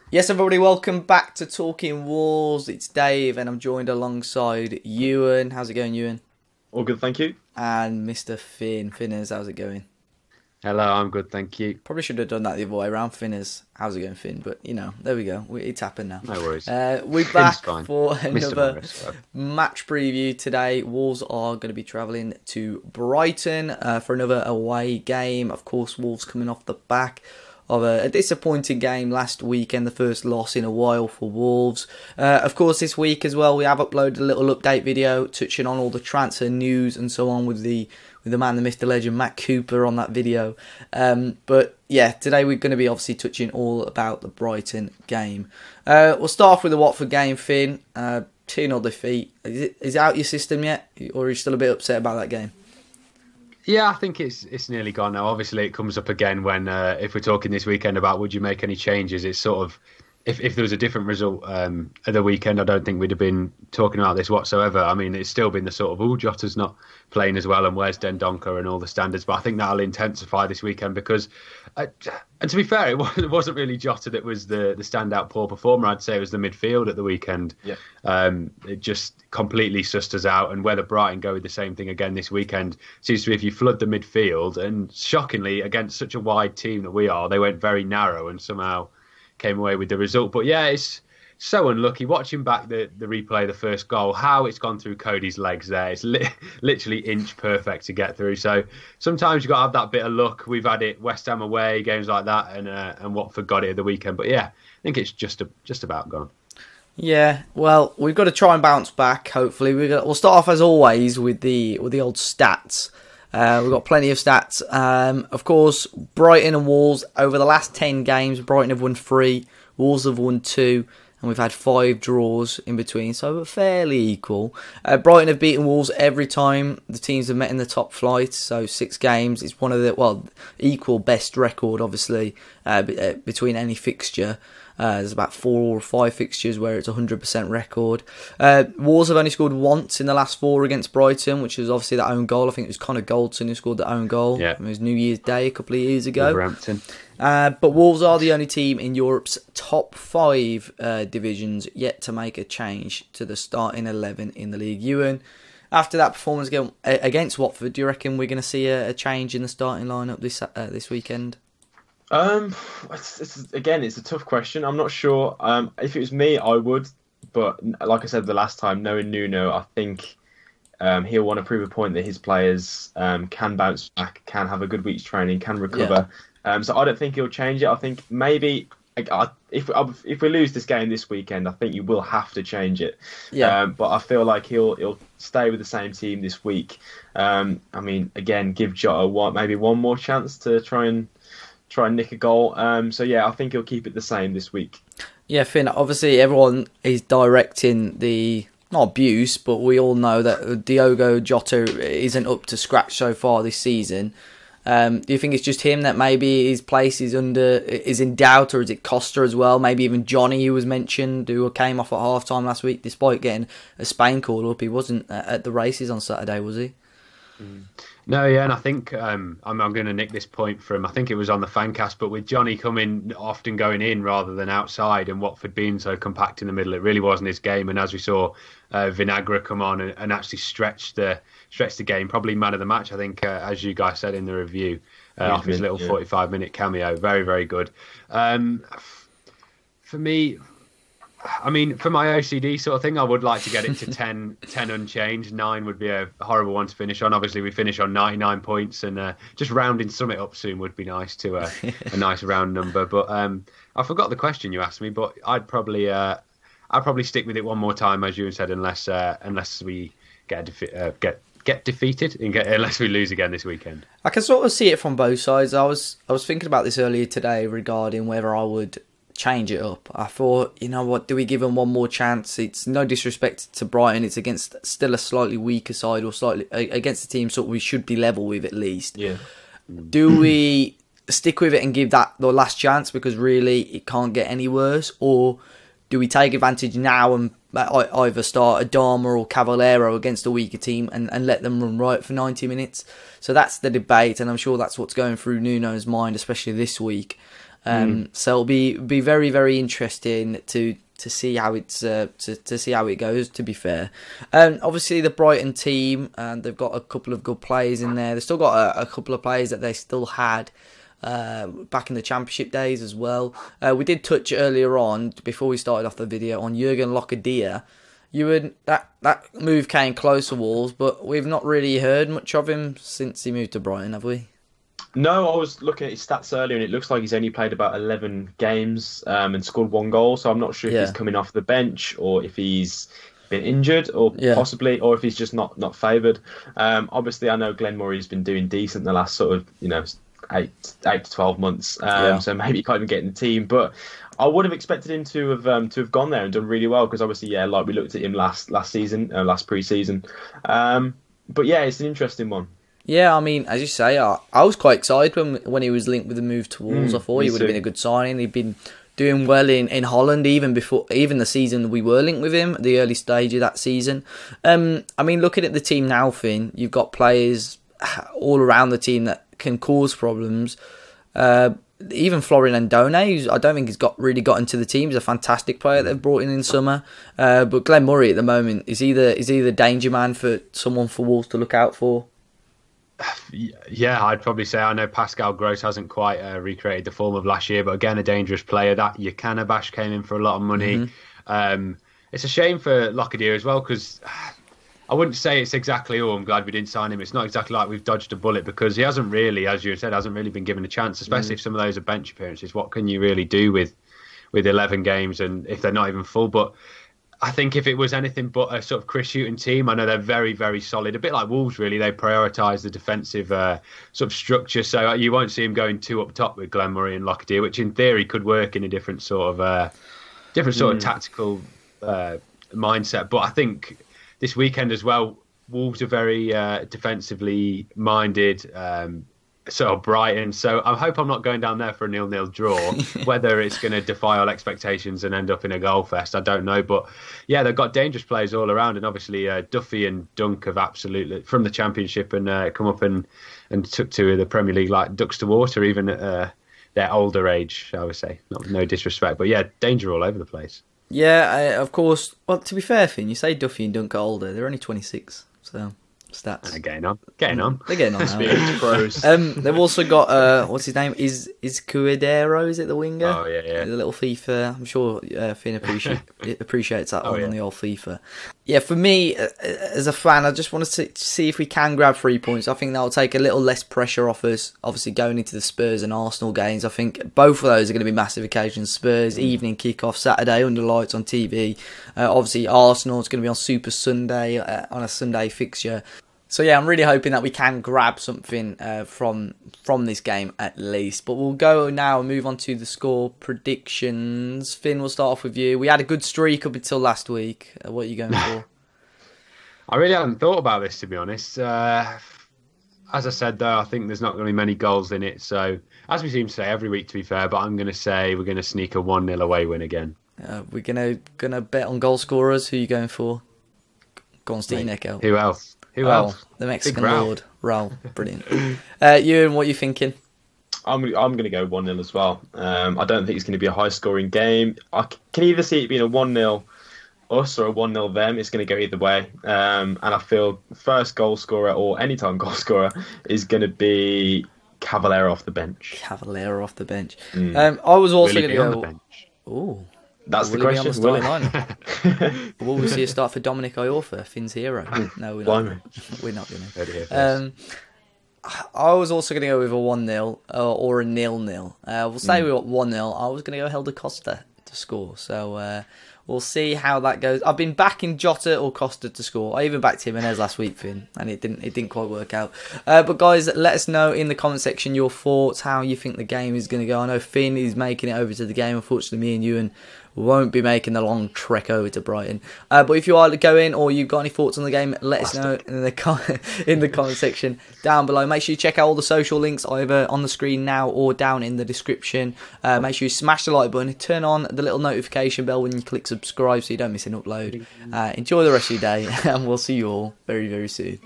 Yes, everybody, welcome back to Talking Wolves. It's Dave, and I'm joined alongside Ewan. How's it going, Ewan? All good, thank you. And Mr. Finn. Finners, how's it going? Hello, I'm good, thank you. Probably should have done that the other way around. Finners, how's it going, Finn? But, there we go. It's happened now. No worries. We're Finn's back fine. for Mr. another Morris. match preview today. Wolves are going to be travelling to Brighton for another away game. Of course, Wolves coming off the back of a disappointing game last weekend, the first loss in a while for Wolves. Of course, this week as well, we have uploaded a little update video touching on all the transfer news and so on with the man, the myth, the legend, Matt Cooper on that video. But yeah, today we're going to be obviously touching all about the Brighton game. We'll start off with the Watford game, Finn. 2-0 defeat. Is it out your system yet? Or are you still a bit upset about that game? Yeah, I think it's nearly gone now. Obviously, it comes up again when if we're talking this weekend about would you make any changes. It's sort of if there was a different result at the weekend, I don't think we'd have been talking about this whatsoever. I mean, it's still been the sort of Jota's not playing as well, and where's Dendoncker and all the standards. But I think that'll intensify this weekend because, and to be fair, it wasn't really Jota that was the standout poor performer. I'd say it was the midfield at the weekend. Yeah. It just completely sussed us out. And whether Brighton go with the same thing again this weekend seems to be if you flood the midfield. And shockingly, against such a wide team that we are, they went very narrow and somehow came away with the result. But yeah, it's so unlucky. Watching back the replay of the first goal, how it's gone through Cody's legs there. It's literally inch perfect to get through. So sometimes you've got to have that bit of luck. We've had it West Ham away, games like that, and Watford got it at the weekend. But yeah, I think it's just about gone. Yeah, well, we've got to try and bounce back, hopefully. We'll start off, as always, with the old stats. We've got plenty of stats. Of course, Brighton and Wolves, over the last 10 games, Brighton have won 3, Wolves have won 2, and we've had 5 draws in between, so fairly equal. Brighton have beaten Wolves every time the teams have met in the top flight, so 6 games. It's one of the, equal best record, obviously, between any fixture. There's about 4 or 5 fixtures where it's 100% record. Wolves have only scored once in the last 4 against Brighton, which is obviously that own goal. I think it was Connor Goldson who scored the own goal. Yeah. It was New Year's Day a couple of years ago. Wolverhampton. But Wolves are the only team in Europe's top 5 divisions yet to make a change to the starting 11 in the league. Ewan, after that performance against Watford, do you reckon we're going to see a change in the starting lineup this weekend? It's a tough question. I'm not sure. If it was me, I would. But like I said the last time, knowing Nuno, I think he'll want to prove a point that his players can bounce back, can have a good week's training, can recover. Yeah. So I don't think he'll change it. I think maybe if we lose this game this weekend, I think you will have to change it. Yeah. But I feel like he'll stay with the same team this week. Again, give Jota maybe one more chance to try and nick a goal. So yeah, I think he'll keep it the same this week. Yeah, Finn, obviously everyone is directing the, not abuse, but we all know that Diogo Jota isn't up to scratch so far this season. Do you think it's just him that maybe his place is in doubt, or is it Costa as well? Maybe even Johnny, who was mentioned, who came off at half-time last week, despite getting a Spain call up. He wasn't at the races on Saturday, was he? No, yeah, and I think I'm going to nick this point from, I think it was on the Fancast, but with Johnny often going in rather than outside, and Watford being so compact in the middle, it really wasn't his game. And as we saw, Vinagre come on and actually stretch the game, probably man of the match, I think, as you guys said in the review, off his little 45-minute cameo. Very, very good. For me, I mean, for my OCD sort of thing, I would like to get it to 10 unchanged. 9 would be a horrible one to finish on. Obviously, we finish on 99 points, and just rounding Summit up soon would be nice to a nice round number. But I forgot the question you asked me, but I'd probably stick with it one more time, as you said, unless we get defeated unless we lose again this weekend. I can sort of see it from both sides. I was thinking about this earlier today regarding whether I would change it up. I thought, you know what, do we give them one more chance? It's no disrespect to Brighton, it's against still a slightly weaker side, or slightly against the team sort of we should be level with at least. Yeah. Do we stick with it and give that the last chance because really it can't get any worse, or do we take advantage now and either start Adama or Cavallero against a weaker team and let them run riot for 90 minutes? So that's the debate, and I'm sure that's what's going through Nuno's mind, especially this week. So it'll be very, very interesting to see how it's to see how it goes. To be fair, obviously the Brighton team, they've got a couple of good players in there. They've still got a couple of players that they still had back in the Championship days as well. We did touch earlier on before we started off the video on Jurgen Locadia. That move came close to Wolves, but we've not really heard much of him since he moved to Brighton, have we? No, I was looking at his stats earlier, and it looks like he's only played about 11 games and scored 1 goal. So I'm not sure if he's coming off the bench or if he's been injured, or possibly, or if he's just not favoured. Obviously, I know Glenn Murray's been doing decent the last sort of 8 to 12 months. So maybe he can't even get in the team, but I would have expected him to have gone there and done really well, because obviously, like we looked at him last season, last pre-season. But yeah, it's an interesting one. Yeah, I mean, as you say, I was quite excited when he was linked with the move to Wolves. I thought he would have been a good signing. He'd been doing well in Holland even the season we were linked with him, the early stage of that season. I mean, looking at the team now, Finn, you've got players all around the team that can cause problems. Even Florian Ndone, who I don't think he's really got into the team. He's a fantastic player they've brought in summer. But Glenn Murray at the moment is either danger man for someone for Wolves to look out for. Yeah, I'd probably say, I know Pascal Gross hasn't quite recreated the form of last year, but again, a dangerous player. That Jokanovic came in for a lot of money. It's a shame for Locadia as well, because I wouldn't say it's exactly, I'm glad we didn't sign him. It's not exactly like we've dodged a bullet, because he hasn't really, as you said, been given a chance, especially if some of those are bench appearances. What can you really do with 11 games, and if they're not even full? But I think if it was anything but a sort of Chris Hughton team, I know they're very, very solid. A bit like Wolves, really. They prioritise the defensive sort of structure. So you won't see him going 2 up top with Glenn Murray and Locadia, which in theory could work in a different sort of tactical mindset. But I think this weekend as well, Wolves are very defensively minded. So Brighton. So I hope I'm not going down there for a 0-0 draw. Whether it's going to defy all expectations and end up in a goal fest, I don't know. But yeah, they've got dangerous players all around, and obviously Duffy and Dunk have absolutely from the Championship and come up and took to the Premier League like ducks to water, even at their older age, shall we say. No disrespect, but yeah, danger all over the place. Yeah, of course. Well, to be fair, Finn, you say Duffy and Dunk are older. They're only 26, so stats. They're getting on. They're getting on now. Pros. They've also got what's his name? Is Cuadero? Is it the winger? Oh yeah. The little FIFA. I'm sure Finn appreciates that on the old FIFA. Yeah, for me as a fan, I just want to see if we can grab 3 points. I think that'll take a little less pressure off us. Obviously, going into the Spurs and Arsenal games, I think both of those are going to be massive occasions. Spurs evening kick-off Saturday under lights on TV. Obviously, Arsenal is going to be on Super Sunday on a Sunday fixture. So yeah, I'm really hoping that we can grab something from this game at least. But we'll go now and move on to the score predictions. Finn, we'll start off with you. We had a good streak up until last week. What are you going for? I really haven't thought about this, to be honest. As I said, though, I think there's not going to be many goals in it. So, as we seem to say every week, to be fair, but I'm going to say we're going to sneak a 1-0 away win again. We're gonna bet on goal scorers. Who are you going for? Go on, Steve Echo. Who else? Who else? The Mexican Lord. Raul. Brilliant. Ewan, what are you thinking? I'm going to go 1-0 as well. I don't think it's going to be a high-scoring game. I can either see it being a 1-0 us or a 1-0 them. It's going to go either way. And I feel first goal scorer or anytime goal scorer is going to be Cavaleiro off the bench. I was also going to go... on the bench? Ooh. That's the question. Will we see a start for Dominic Iorfa, Finn's hero? No, we're not. We're not going to. I was also going to go with a 1-0 or a 0-0. We'll say we got 1-0. I was going to go Helder Costa to score. So we'll see how that goes. I've been backing Jota or Costa to score. I even backed Jimenez last week, Finn, and it didn't quite work out. But guys, let us know in the comment section your thoughts, how you think the game is going to go. I know Finn is making it over to the game. Unfortunately, me and Ewan won't be making the long trek over to Brighton. But if you are going or you've got any thoughts on the game, let us know in the comment section down below. Make sure you check out all the social links either on the screen now or down in the description. Make sure you smash the like button, turn on the little notification bell when you click subscribe so you don't miss an upload. Enjoy the rest of your day, and we'll see you all very, very soon.